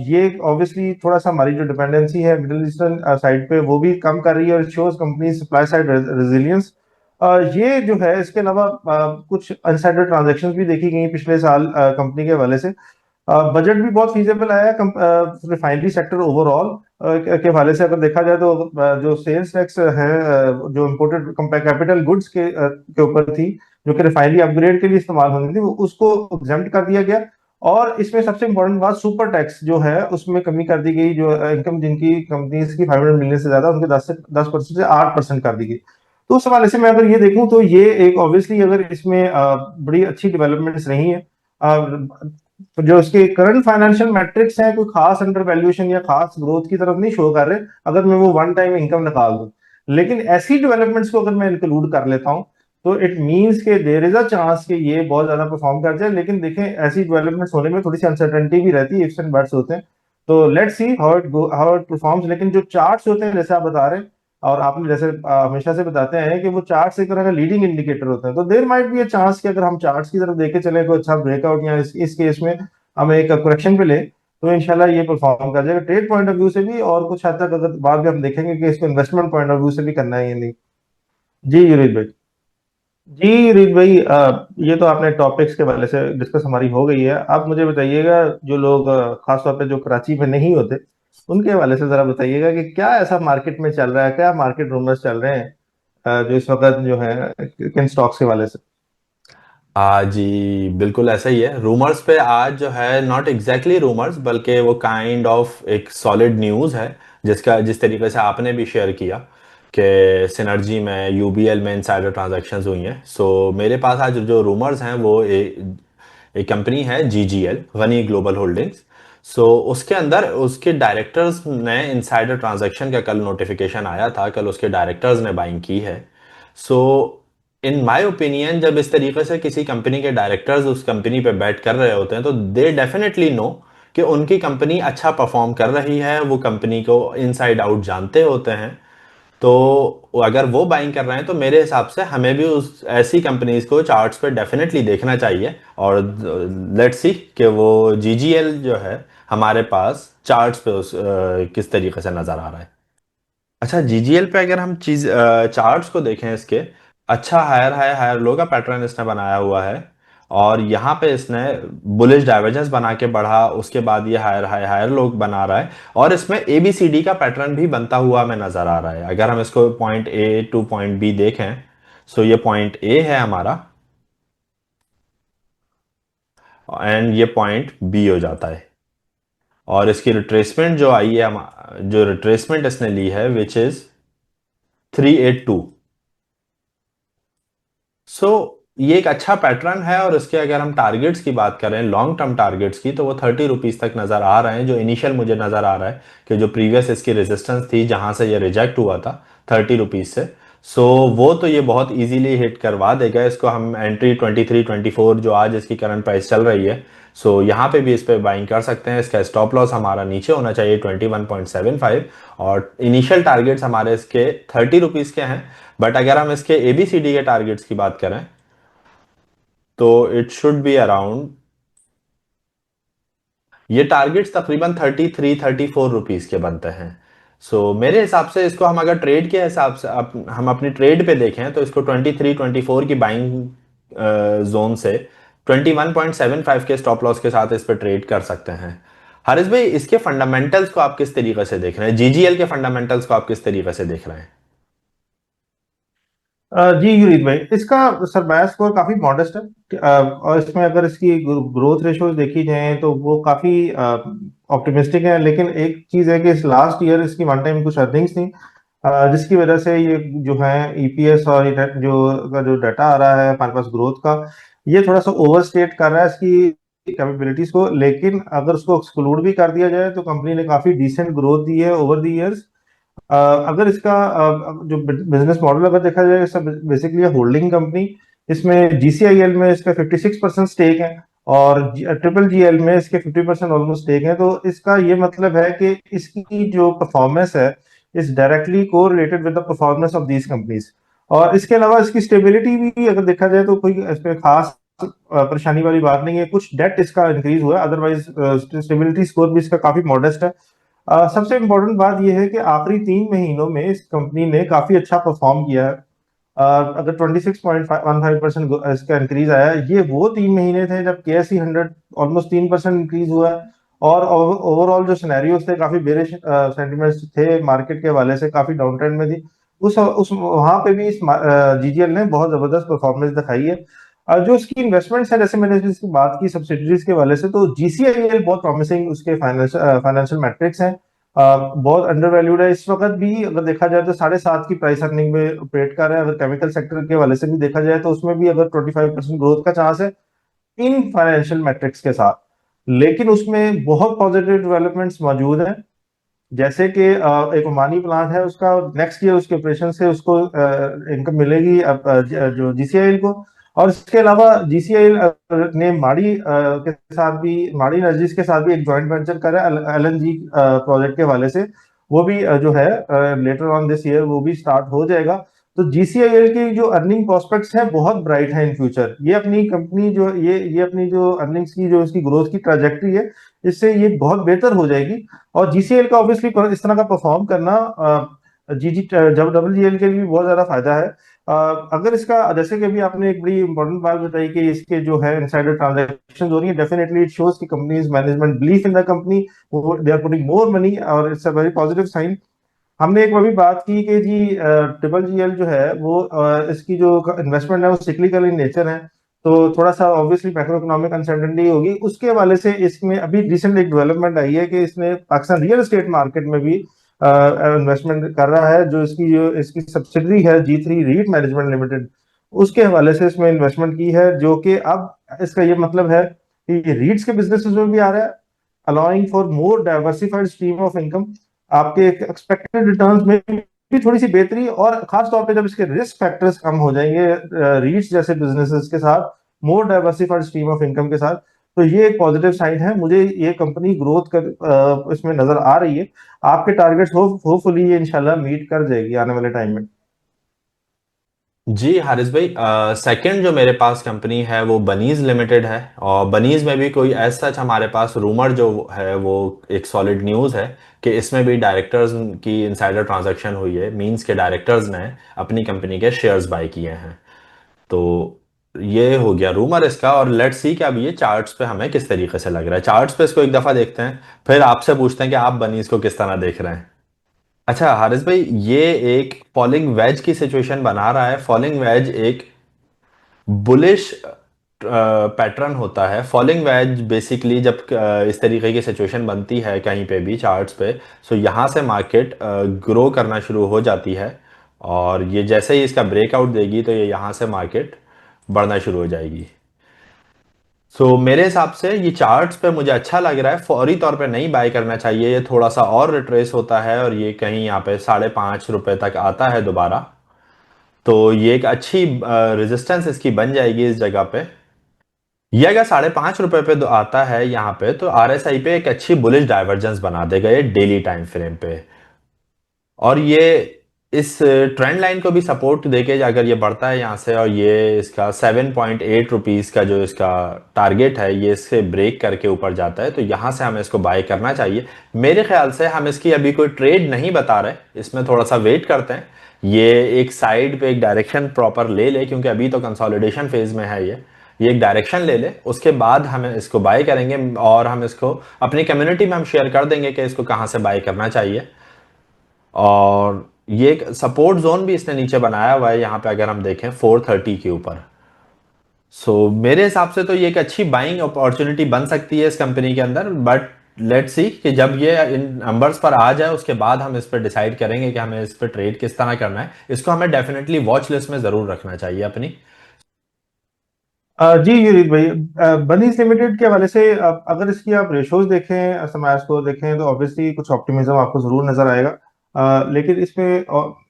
S2: ये ऑब्वियसली थोड़ा सा हमारी जो डिपेंडेंसी है मिडिल ईस्टर्न साइड पे वो भी कम कर रही है, और shows company supply side resilience. ये जो है, इसके अलावा कुछ अनसाइडर ट्रांजैक्शन भी देखी गई पिछले साल कंपनी के हवाले से। बजट भी बहुत फीजेबल आया रिफाइनरी सेक्टर ओवरऑल के हवाले से। अगर देखा जाए तो जो सेल्स टैक्स है जो इम्पोर्टेड कैपिटल गुड्स के ऊपर थी, जो कि रिफाइनरी अपग्रेड के लिए इस्तेमाल होनी थी, वो उसको एग्जेम्प्ट कर दिया गया। और इसमें सबसे इंपॉर्टेंट बात, सुपर टैक्स जो है उसमें कमी कर दी गई। जो इनकम जिनकी कंपनीज की 500 मिलियन से ज्यादा, उनके 10% से 8% कर दी गई। तो उस हवाले से मैं अगर ये देखूं तो ये एक ऑब्वियसली, अगर इसमें बड़ी अच्छी डेवलपमेंट्स रही हैं। तो जो इसके करंट फाइनेंशियल मैट्रिक्स हैं, कोई खास अंडर वैल्यूएशन या खास ग्रोथ की तरफ नहीं शो कर रहे, अगर मैं वो वन टाइम इनकम निकाल दूं। लेकिन ऐसी डेवलपमेंट्स को अगर मैं इंक्लूड कर लेता हूं, तो इट मींस के देयर इज अ चांस कि ये बहुत ज्यादा परफॉर्म कर जाए। लेकिन देखें, ऐसी डेवलपमेंट्स होने में थोड़ी सी अनसर्टेनिटी भी रहती है, इफ्स एंड बट्स होते हैं। तो let's see how it performs. लेकिन जो चार्ट्स होते हैं, जैसे आप बता रहे हैं और आपने जैसे हमेशा से बताते हैं कि वो चार्ट्स एक तरह का लीडिंग इंडिकेटर होते हैं, तो there might be a chance कि अगर हम चार्ट्स की तरफ देखे चले तो अच्छा ब्रेकआउट, या इस केस में हम एक करेक्शन पे ले, तो इंशाल्लाह ये परफॉर्म कर जाएगा ट्रेड पॉइंट ऑफ व्यू से भी। और कुछ हद तक अगर बाद में हम देखेंगे कि इसको इन्वेस्टमेंट पॉइंट ऑफ व्यू से भी करना है या नहीं। जी युरीत भाई। जी युरीत भाई, ये तो आपने टॉपिक्स के हवाले से डिस्कस हमारी हो गई है। आप मुझे बताइएगा, जो लोग खास तौर पे जो कराची में नहीं होते, उनके हवाले से जरा बताइएगा कि क्या ऐसा मार्केट में चल रहा है, क्या मार्केट रूमर्स चल रहे हैं जो इस वक्त जो है किन स्टॉक्स के हवाले से।
S1: जी बिल्कुल ऐसा ही है। रूमर्स पे आज जो है, नॉट एग्जैक्टली रूमर्स, बल्कि वो काइंड ऑफ एक सॉलिड न्यूज़ है, जिसका जिस तरीके से आपने भी शेयर किया कि सिनर्जी में यूबीएल में इनसाइडर ट्रांजैक्शंस हुई हैं। सो मेरे पास आज जो रूमर्स हैं वो एक कंपनी है जीजीएल, गनी ग्लोबल होल्डिंग्स। सो उसके अंदर उसके डायरेक्टर्स ने इनसाइडर ट्रांजैक्शन का कल नोटिफिकेशन आया था, कल उसके डायरेक्टर्स ने बाइंग की है। सो इन माय ओपिनियन, जब इस तरीके से किसी कंपनी के डायरेक्टर्स उस कंपनी पे बैट कर रहे होते हैं, तो दे डेफिनेटली नो कि उनकी कंपनी अच्छा परफॉर्म कर रही है, वो कंपनी को इनसाइड आउट जानते होते हैं। तो अगर वो बाइंग कर रहे हैं, तो मेरे हिसाब से हमें भी उस ऐसी कंपनीज को चार्ट्स पे डेफिनेटली देखना चाहिए। और लेट्स सी कि वो जीजीएल जो है हमारे पास चार्ट्स पे किस तरीके से नजर आ रहा है। अच्छा, जीजीएल पे अगर हम चीज चार्ट्स को देखें इसके, अच्छा हायर हाई हायर लो का पैटर्न इसने बनाया हुआ है। और यहाँ पे इसने बुलिश डाइवर्जेंस बना के बढ़ा, उसके बाद ये हायर हाई हायर लो बना रहा है। और इसमें एबीसीडी का पैटर्न भी बनता हुआ हमें नजर आ रहा है। अगर हम इसको point A to point B देखें, सो ये पॉइंट ए है हमारा, एंड ये पॉइंट बी हो जाता है। और इसकी रिट्रेसमेंट जो आई है, जो रिट्रेसमेंट इसने ली है, विच इज 382। सो ये एक अच्छा पैटर्न है। और इसके अगर हम टारगेट्स की बात करें, लॉन्ग टर्म टारगेट्स की, तो वो 30 रुपीज तक नजर आ रहे हैं। जो इनिशियल मुझे नजर आ रहा है कि जो प्रीवियस इसकी रेजिस्टेंस थी, जहां से ये रिजेक्ट हुआ था 30 रुपीज से, सो वो तो ये बहुत इजीली हिट करवा देगा इसको। हम एंट्री 23-24 जो आज इसकी करंट प्राइस चल रही है, सो यहाँ पे भी इस पे बाइंग कर सकते हैं। इसका स्टॉप लॉस हमारा नीचे होना चाहिए 21.75, और इनिशियल टारगेट्स हमारे इसके 30 रुपीज़ के हैं। बट अगर हम इसके ABCD के टारगेट्स की बात करें तो इट शुड बी अराउंड, ये टारगेट्स तकरीबन 33-34 रुपीज के बनते हैं। मेरे हिसाब से इसको हम अगर ट्रेड के हिसाब से हम अपनी ट्रेड पे देखें तो इसको 23-24 की बाइंग जोन से 21.75 के स्टॉप लॉस के साथ इस पे ट्रेड कर सकते हैं। हारिस भाई, इसके फंडामेंटल्स को आप किस तरीके से देख रहे हैं? GGL के फंडामेंटल्स को आप किस तरीके से देख रहे हैं?
S2: जी युरीत भाई, इसका सरमाया स्कोर काफी मॉडेस्ट है। और इसमें अगर इसकी ग्रोथ रेशो देखी जाए तो वो काफी ऑप्टिमिस्टिक है। लेकिन एक चीज है कि इस लास्ट ईयर इसकी वन टाइम कुछ अर्निंग्स थी, जिसकी वजह से ये जो है EPS और ये जो डाटा आ रहा है हमारे पास ग्रोथ का, ये थोड़ा सा ओवरस्टेट कर रहा है इसकी कैपेबिलिटीज को। लेकिन अगर उसको एक्सक्लूड भी कर दिया जाए तो कंपनी ने काफी डिसेंट ग्रोथ दी है ओवर द ईयर्स। अगर इसका जो बिजनेस मॉडल अगर देखा जाए, इसका बेसिकली होल्डिंग कंपनी, इसमें GCIL में इसका 56% स्टेक है और GGL में इसके 50% ऑलमोस्ट स्टेक है। तो इसका ये मतलब है कि इसकी जो परफॉर्मेंस है इज डायरेक्टली को related with the performance of these companies. और इसके अलावा इसकी स्टेबिलिटी भी अगर देखा जाए तो कोई इसमें खास परेशानी वाली बात नहीं है। कुछ डेट इसका इंक्रीज हुआ है, अदरवाइज स्टेबिलिटी स्कोर भी इसका काफी मॉडेस्ट है। सबसे इम्पोर्टेंट बात यह है कि आखिरी 3 महीनों में इस कंपनी ने काफी अच्छा परफॉर्म किया है। अगर 26.15% इसका इंक्रीज आया है, ये वो 3 महीने थे जब KSE 100 ऑलमोस्ट 3% इंक्रीज हुआ है। और ओवरऑल जो सिनेरियोज थे, काफी बेरिश सेंटिमेंट्स थे मार्केट के हवाले से, काफी डाउन ट्रेंड में थी। उस वहां पे भी इस GGL ने बहुत जबरदस्त परफॉर्मेंस दिखाई है। जो इसकी इन्वेस्टमेंट्स है, जैसे मैंने इसकी बात की सब्सिडरीज के हवाले से, तो GCIL बहुत प्रॉमिसिंग उसके फाइनेंशियल मैट्रिक्स हैं। बहुत अंडर वैल्यूड है इस वक्त भी। अगर देखा जाए तो 7.5 की प्राइस अर्निंग में ऑपरेट कर रहा है। अगर केमिकल सेक्टर के हवाले से भी देखा जाए तो उसमें भी अगर 25% ग्रोथ का चांस है इन फाइनेंशियल मैट्रिक्स के साथ। लेकिन उसमें बहुत पॉजिटिव डेवलपमेंट्स मौजूद हैं, जैसे कि एक ओमानी प्लांट है, उसका नेक्स्ट ईयर उसके ऑपरेशन से उसको इनकम मिलेगी जो GCIL को। और इसके अलावा GCIL ने माड़ी के साथ भी, माड़ी एनर्जीज के साथ भी एक जॉइंट वेंचर करा है LNG प्रोजेक्ट के हवाले से। वो भी जो है लेटर ऑन दिस ईयर वो भी स्टार्ट हो जाएगा। तो GCIL की जो अर्निंग प्रोस्पेक्ट्स हैं बहुत ब्राइट है इन फ्यूचर। ये अपनी कंपनी जो ये अपनी जो अर्निंग्स की जो इसकी ग्रोथ की ट्रैजेक्टरी है, इससे ये बहुत बेहतर हो जाएगी। और GCL का ऑब्वियसली इस तरह का परफॉर्म करना जब WGL के लिए भी बहुत ज्यादा फायदा है। अगर इसका, जैसे कि अभी आपने एक बड़ी इंपॉर्टेंट बात बताई कि इसके जो है इनसाइडर ट्रांजैक्शन हो रही है, डेफिनेटली इट शोज की companies management belief in the company, they are putting more money, और it's a very positive sign. हमने एक अभी बात की कि जी GGL जो है वो इसकी जो इन्वेस्टमेंट है वो सिक्लिकल इन नेचर है, तो थोड़ा सा ऑब्वियसली मैक्रो इकोनॉमिक अनसर्टेनिटी होगी। उसके हवाले से इसमें अभी रिसेंट एक डेवलपमेंट आई है कि इसने पाकिस्तान रियल एस्टेट मार्केट में भी इन्वेस्टमेंट कर रहा है। जो इसकी सब्सिडरी है G3 रीट मैनेजमेंट लिमिटेड, उसके हवाले से इसमें इन्वेस्टमेंट की है, जो कि अब इसका ये मतलब है कि ये रीट्स के बिजनेस में भी आ रहा है, allowing for more diversified stream of income. आपके एक्सपेक्टेड रिटर्न्स में भी थोड़ी सी बेहतरी, और खास तौर पे जब इसके रिस्क फैक्टर्स कम हो जाएंगे रीट्स जैसे बिजनेसेस के साथ, मोर डाइवर्सिफाइड स्ट्रीम ऑफ इनकम के साथ, तो ये एक पॉजिटिव साइन है। मुझे ये कंपनी ग्रोथ कर इसमें नजर आ रही है। आपके टारगेट्स होपफुली ये इंशाल्लाह मीट कर जाएगी आने वाले टाइम में।
S1: जी हारिस भाई, सेकंड जो मेरे पास कंपनी है वो बनीज लिमिटेड है। और बनीज में भी कोई एज सच हमारे पास रूमर जो है वो एक सॉलिड न्यूज़ है कि इसमें भी डायरेक्टर्स की इनसाइडर ट्रांजैक्शन हुई है, मींस के डायरेक्टर्स ने अपनी कंपनी के शेयर्स बाय किए हैं। तो ये हो गया रूमर इसका। और लेट्स सी कि अब ये चार्ट्स पे हमें किस तरीके से लग रहा है। चार्ट्स पे इसको एक दफ़ा देखते हैं, फिर आपसे पूछते हैं कि आप बनीज को किस तरह देख रहे हैं। अच्छा हारिस भाई, ये एक फॉलिंग वेज की सिचुएशन बना रहा है। फॉलिंग वेज एक बुलिश पैटर्न होता है। फॉलिंग वेज बेसिकली जब इस तरीके की सिचुएशन बनती है कहीं पे भी चार्ट्स पे, सो यहाँ से मार्केट ग्रो करना शुरू हो जाती है। और ये जैसे ही इसका ब्रेकआउट देगी तो ये यहाँ से मार्केट बढ़ना शुरू हो जाएगी। मेरे हिसाब से ये चार्ट्स पे मुझे अच्छा लग रहा है। फौरी तौर पे नहीं बाय करना चाहिए, ये थोड़ा सा और रिट्रेस होता है और ये कहीं यहाँ पे 5.5 रुपए तक आता है दोबारा। तो ये एक अच्छी रेजिस्टेंस इसकी बन जाएगी इस जगह पे। ये अगर ₹5.5 पे आता है यहाँ पे, तो आरएसआई पे एक अच्छी बुलिश डाइवर्जेंस बना देगा ये डेली टाइम फ्रेम पे। और ये इस ट्रेंड लाइन को भी सपोर्ट देके अगर ये बढ़ता है यहाँ से, और ये इसका ₹7.8 का जो इसका टारगेट है, ये इससे ब्रेक करके ऊपर जाता है, तो यहाँ से हमें इसको बाय करना चाहिए। मेरे ख्याल से हम इसकी अभी कोई ट्रेड नहीं बता रहे, इसमें थोड़ा सा वेट करते हैं। ये एक साइड पे एक डायरेक्शन प्रॉपर ले ले, क्योंकि अभी तो कंसोलिडेशन फेज में है ये एक डायरेक्शन ले ले, उसके बाद हमें इसको बाय करेंगे। और हम इसको अपनी कम्युनिटी में हम शेयर कर देंगे कि इसको कहाँ से बाय करना चाहिए। और ये एक सपोर्ट जोन भी इसने नीचे बनाया हुआ है यहाँ पे, अगर हम देखें 430 के ऊपर। मेरे हिसाब से तो ये एक अच्छी बाइंग अपॉर्चुनिटी बन सकती है इस कंपनी के अंदर। बट लेट्स सी कि जब ये इन नंबर्स पर आ जाए, उसके बाद हम इस पर डिसाइड करेंगे कि हमें इस पर ट्रेड किस तरह करना है। इसको हमें डेफिनेटली वॉच लिस्ट में जरूर रखना चाहिए अपनी।
S2: जी युरित भाई, बनीज लिमिटेड के हवाले से अगर इसकी आप रेशोज देखें, समय स्कोर देखें, तो ऑब्वियसली कुछ ऑप्टिमिज्म आपको जरूर नजर आएगा। लेकिन इसमें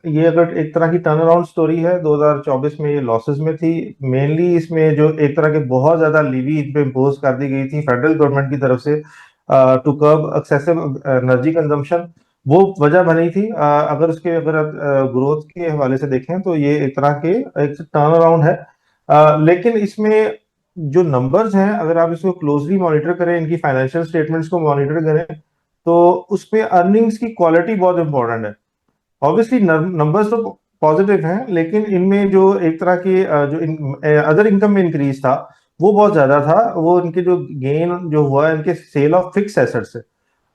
S2: ये अगर एक तरह की टर्न अराउंड स्टोरी है, 2024 में ये लॉसेस में थी। मेनली इसमें जो एक तरह के बहुत ज्यादा लीवी इन पे इम्पोज कर दी गई थी फेडरल गवर्नमेंट की तरफ से to curb excessive energy consumption, वो वजह बनी थी। अगर आप ग्रोथ के हवाले से देखें तो ये एक तरह के एक टर्न अराउंड है। लेकिन इसमें जो नंबर्स हैं, अगर आप इसको क्लोजली मॉनिटर करें, इनकी फाइनेंशियल स्टेटमेंट्स को मॉनिटर करें, तो उसमें अर्निंग्स की क्वालिटी बहुत इंपॉर्टेंट है। ऑब्वियसली नंबर्स तो पॉजिटिव हैं, लेकिन इनमें जो एक तरह की जो अदर इनकम में इंक्रीज था वो बहुत ज्यादा था। वो इनके जो गेन जो हुआ है इनके सेल ऑफ फिक्स एसेट से।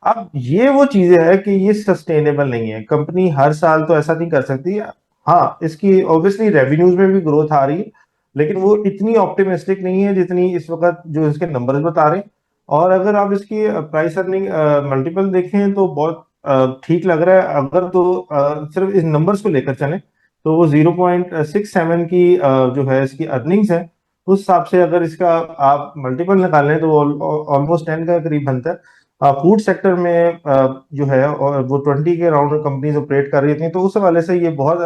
S2: अब ये वो चीजें हैं कि ये सस्टेनेबल नहीं है। कंपनी हर साल तो ऐसा नहीं कर सकती। हाँ, इसकी ऑब्वियसली रेवेन्यूज में भी ग्रोथ आ रही है, लेकिन वो इतनी ऑप्टिमिस्टिक नहीं है जितनी इस वक्त जो इसके नंबर्स बता रहे हैं। और अगर आप इसकी प्राइस अर्निंग मल्टीपल देखें तो बहुत ठीक लग रहा है। अगर तो सिर्फ इस नंबर्स को लेकर चलें तो वो 0.67 की जो है इसकी अर्निंग्स है, उस हिसाब से अगर इसका आप मल्टीपल निकाल लें तो ऑलमोस्ट 10 का करीब बनता है। फूड सेक्टर में जो है और वो 20 के अराउंड कंपनीज ऑपरेट कर रही थी, तो उस हवाले से ये बहुत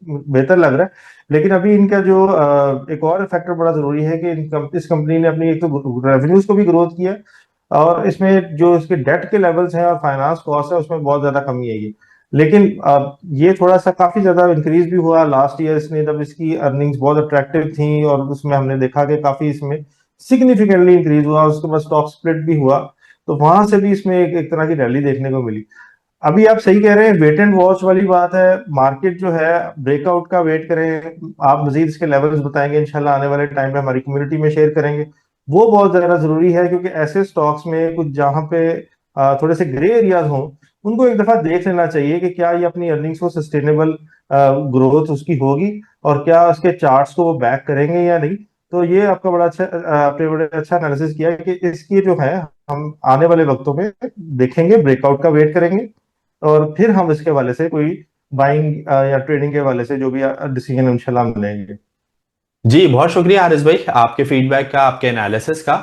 S2: बेहतर लग रहा है। लेकिन अभी इनका जो एक और फैक्टर बड़ा जरूरी है कि इस कंपनी ने अपनी एक तो रेवेन्यूज को भी ग्रोथ किया, और इसमें जो इसके डेट के लेवल्स हैं और फाइनेंस कॉस्ट है उसमें बहुत ज्यादा कमी आएगी। लेकिन ये थोड़ा सा काफी ज्यादा इंक्रीज भी हुआ लास्ट ईयर इसने, जब इसकी अर्निंग्स बहुत अट्रैक्टिव थी, और उसमें हमने देखा कि काफी इसमें सिग्निफिकेंटली इंक्रीज हुआ। उसके बाद स्टॉक स्प्लिट भी हुआ, तो वहां से भी इसमें एक तरह की रैली देखने को मिली। अभी आप सही कह रहे हैं, वेट एंड वॉच वाली बात है। मार्केट जो है ब्रेकआउट का वेट करें। आप मजीद इसके लेवल्स बताएंगे इंशाल्लाह, आने वाले टाइम में हमारी कम्युनिटी में शेयर करेंगे। वो बहुत ज्यादा जरूरी है, क्योंकि ऐसे स्टॉक्स में कुछ जहां पे थोड़े से ग्रे एरियाज हों, उनको एक दफा देख लेना चाहिए कि क्या ये अपनी अर्निंग्स को सस्टेनेबल ग्रोथ उसकी होगी, और क्या उसके चार्ट्स को वो बैक करेंगे या नहीं। तो ये आपका बड़ा अच्छा आपने बड़ा अच्छा एनालिसिस किया है कि इसकी जो है हम आने वाले वक्तों में देखेंगे, ब्रेकआउट का वेट करेंगे, और फिर हम इसके हवाले से कोई बाइंग या ट्रेडिंग के हवाले से जो भी डिसीजन इंशाल्लाह हम लेंगे।
S1: जी, बहुत शुक्रिया हारिस भाई, आपके फीडबैक का, आपके एनालिसिस का।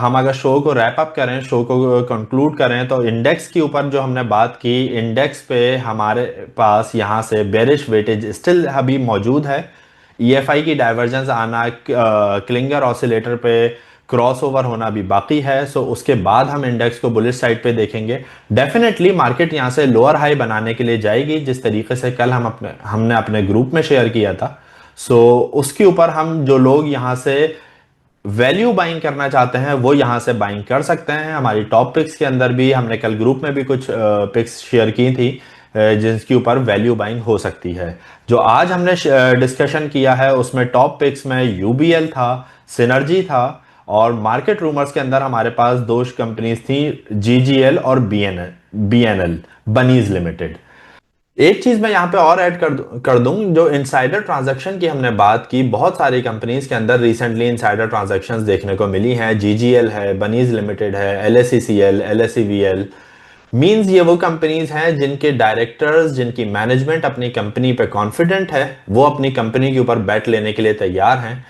S1: हम अगर शो को रैप अप करें, शो को कंक्लूड करें, तो इंडेक्स के ऊपर जो हमने बात की, इंडेक्स पे हमारे पास यहाँ से बेरिश वेटेज स्टिल अभी मौजूद है। ईएफआई की डाइवर्जेंस आना, क्लिंगर ऑसिलेटर पे क्रॉसओवर होना भी बाकी है। सो उसके बाद हम इंडेक्स को बुलिश साइड पे देखेंगे। डेफिनेटली मार्केट यहाँ से लोअर हाई बनाने के लिए जाएगी, जिस तरीके से कल हमने अपने ग्रुप में शेयर किया था। उसके ऊपर हम जो लोग यहाँ से वैल्यू बाइंग करना चाहते हैं वो यहाँ से बाइंग कर सकते हैं। हमारी टॉप पिक्स के अंदर भी हमने कल ग्रुप में भी कुछ पिक्स शेयर की थी जिसके ऊपर वैल्यू बाइंग हो सकती है। जो आज हमने डिस्कशन किया है उसमें टॉप पिक्स में यूबीएल था, सिनर्जी था, और मार्केट रूमर्स के अंदर हमारे पास दो कंपनीज थी, जीजीएल और बीएनएल, बनीज लिमिटेड। एक चीज मैं यहाँ पे और ऐड कर दूं, जो इनसाइडर ट्रांजैक्शन की हमने बात की, बहुत सारी कंपनीज के अंदर रिसेंटली इनसाइडर ट्रांजैक्शंस देखने को मिली हैं। जीजीएल है, बनीज लिमिटेड है, एलएसईसीएल, एलएसईवीएल। मींस ये वो कंपनीज हैं जिनके डायरेक्टर्स, जिनकी मैनेजमेंट अपनी कंपनी पे कॉन्फिडेंट है, वो अपनी कंपनी के ऊपर बैट लेने के लिए तैयार हैं।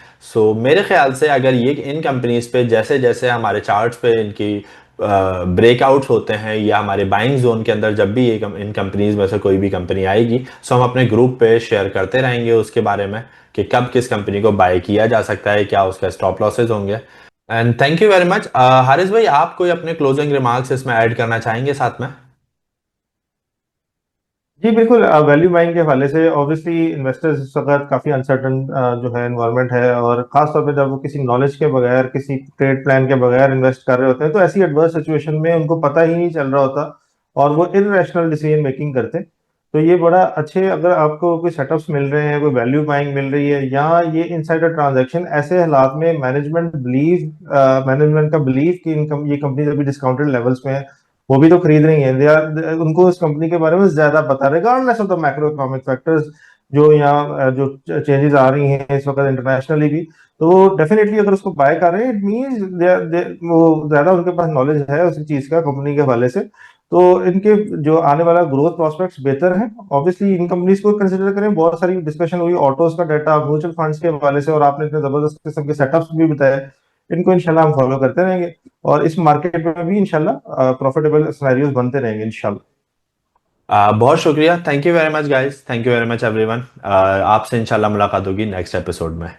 S1: मेरे ख्याल से अगर ये इन कंपनीज पे जैसे जैसे हमारे चार्ट्स पे इनकी ब्रेकआउट्स होते हैं या हमारे बाइंग जोन के अंदर जब भी इन कंपनीज में से कोई भी कंपनी आएगी, सो हम अपने ग्रुप पे शेयर करते रहेंगे उसके बारे में कि कब किस कंपनी को बाय किया जा सकता है, क्या उसका स्टॉप लॉसेस होंगे। And thank you very much. Haris भाई, आप कोई अपने क्लोजिंग रिमार्क्स इसमें ऐड करना चाहेंगे साथ में?
S2: जी बिल्कुल, वैल्यू बाइंग के हवाले से ऑब्वियसली इन्वेस्टर्स इस वक्त काफ़ी अनसर्टन जो है इन्वायरमेंट है, और खास तौर पे जब वो किसी नॉलेज के बगैर, किसी ट्रेड प्लान के बगैर इन्वेस्ट कर रहे होते हैं, तो ऐसी एडवर्स सिचुएशन में उनको पता ही नहीं चल रहा होता और वो इररेशनल डिसीजन मेकिंग करते हैं। तो ये बड़ा अच्छे, अगर आपको कोई सेटअप्स मिल रहे हैं, कोई वैल्यू बाइंग मिल रही है, या ये इनसाइडर ट्रांजैक्शन, ऐसे हालात में मैनेजमेंट का बिलीव कि ये कंपनी अभी डिस्काउंटेड लेवल्स में है, वो भी तो खरीद रही हैं। उनको इस कंपनी के बारे में ज्यादा पता, regardless of the macro economic factors जो यहाँ जो चेंजेस आ रही हैं इस वक्त इंटरनेशनली भी, तो डेफिनेटली अगर उसको बाय कर रहे हैं, इट मीन्स वो ज्यादा उनके पास नॉलेज है उस चीज का, कंपनी के हवाले से। तो इनके जो आने वाला ग्रोथ प्रोस्पेक्ट्स बेहतर हैं। ऑब्वियसली इन कंपनीज को कंसिडर करें। बहुत सारी डिस्कशन हुई ऑटोज का डाटा, म्यूचुअल फंड्स के हवाले से, और आपने इतने जबरदस्त किस्म के सेटअप्स भी बताए। इनको इंशाल्लाह हम फॉलो करते रहेंगे और इस मार्केट में भी इंशाल्लाह प्रॉफिटेबल सिनेरियोज बनते रहेंगे इंशाल्लाह।
S1: बहुत शुक्रिया, thank you very much guys, thank you very much everyone. आपसे इंशाल्लाह मुलाकात होगी नेक्स्ट एपिसोड में।